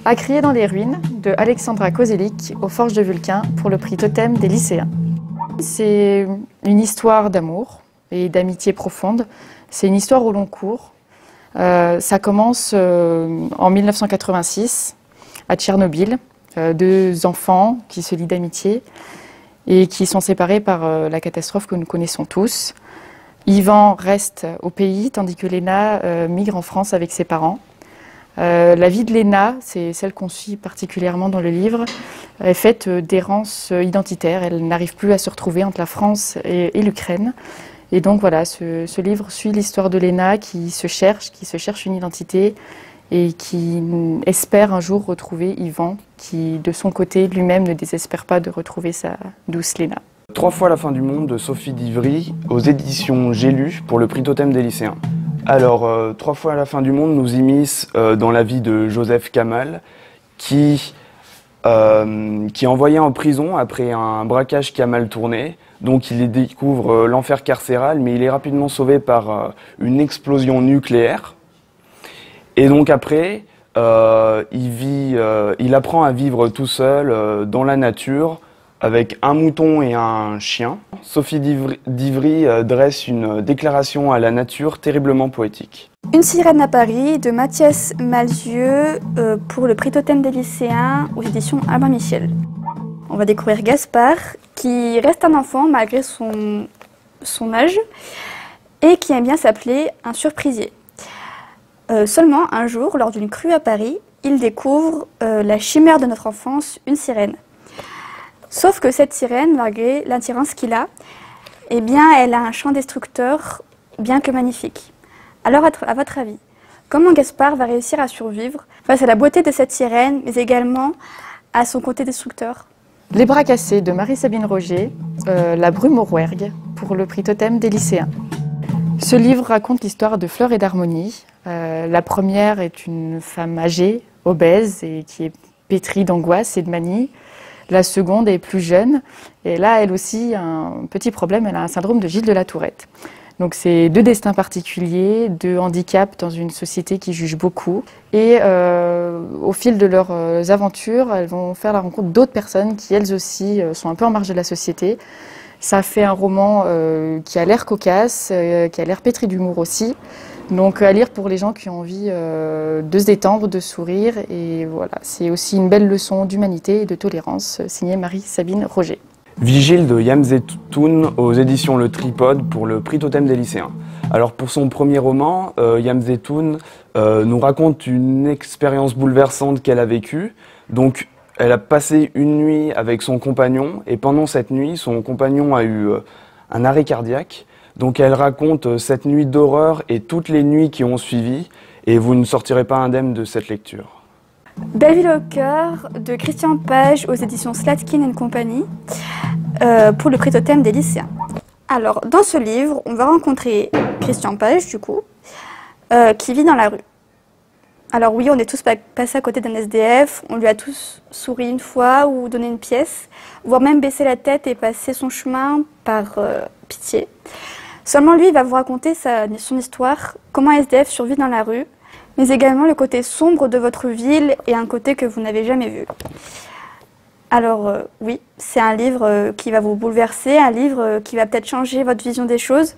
À crier dans les ruines de Alexandra Kozelik aux Forges de Vulcain pour le prix Totem des lycéens. C'est une histoire d'amour et d'amitié profonde. C'est une histoire au long cours. Ça commence en 1986 à Tchernobyl. Deux enfants qui se lient d'amitié et qui sont séparés par la catastrophe que nous connaissons tous. Ivan reste au pays tandis que Léna migre en France avec ses parents. La vie de Léna, c'est celle qu'on suit particulièrement dans le livre, est faite d'errance identitaire. Elle n'arrive plus à se retrouver entre la France et l'Ukraine. Et donc voilà, ce livre suit l'histoire de Léna qui se cherche une identité et qui espère un jour retrouver Ivan, qui de son côté lui-même ne désespère pas de retrouver sa douce Léna. 3 fois la fin du monde de Sophie d'Ivry aux éditions J'ai lu pour le prix Totem des lycéens. Alors, 3 fois la fin du monde nous immisce dans la vie de Joseph Kamal qui est envoyé en prison après un braquage qui a mal tourné. Donc il découvre l'enfer carcéral, mais il est rapidement sauvé par une explosion nucléaire. Et donc après, il apprend à vivre tout seul dans la nature, avec un mouton et un chien. Sophie d'Ivry dresse une déclaration à la nature terriblement poétique. Une sirène à Paris de Mathias Malzieu pour le prix Totem des lycéens aux éditions Albin Michel. On va découvrir Gaspard qui reste un enfant malgré son âge et qui aime bien s'appeler un surprisier. Seulement un jour, lors d'une crue à Paris, il découvre la chimère de notre enfance, une sirène. Sauf que cette sirène, malgré l'attirance qu'il a, eh bien, elle a un chant destructeur bien que magnifique. Alors, à votre avis, comment Gaspard va réussir à survivre face à la beauté de cette sirène, mais également à son côté destructeur? Les bras cassés de Marie-Sabine Roger, La brume au rouergue pour le prix Totem des lycéens. Ce livre raconte l'histoire de Fleur et d'Harmonie. La première est une femme âgée, obèse et qui est pétrie d'angoisse et de manie. La seconde est plus jeune et là, elle aussi, a un petit problème, elle a un syndrome de Gilles de la Tourette. Donc c'est 2 destins particuliers, 2 handicaps dans une société qui juge beaucoup. Et au fil de leurs aventures, elles vont faire la rencontre d'autres personnes qui elles aussi sont un peu en marge de la société. Ça fait un roman qui a l'air cocasse, qui a l'air pétri d'humour aussi. Donc à lire pour les gens qui ont envie de se détendre, de sourire. Et voilà, c'est aussi une belle leçon d'humanité et de tolérance, signée Marie-Sabine Roger. Vigile de Yam Zetoun aux éditions Le Tripode pour le prix Totem des lycéens. Alors pour son premier roman, Yam Zetoun nous raconte une expérience bouleversante qu'elle a vécue. Donc elle a passé une nuit avec son compagnon et pendant cette nuit, son compagnon a eu un arrêt cardiaque. Donc elle raconte cette nuit d'horreur et toutes les nuits qui ont suivi et vous ne sortirez pas indemne de cette lecture. Belleville au cœur de Christian Page aux éditions Slatkin & Compagnie pour le prix Totem des lycéens. Alors dans ce livre, on va rencontrer Christian Page du coup, qui vit dans la rue. Alors oui, on est tous passés à côté d'un SDF, on lui a tous souri une fois ou donné une pièce, voire même baissé la tête et passé son chemin par pitié. Seulement lui, il va vous raconter son histoire, comment un SDF survit dans la rue, mais également le côté sombre de votre ville et un côté que vous n'avez jamais vu. Alors oui, c'est un livre qui va vous bouleverser, un livre qui va peut-être changer votre vision des choses.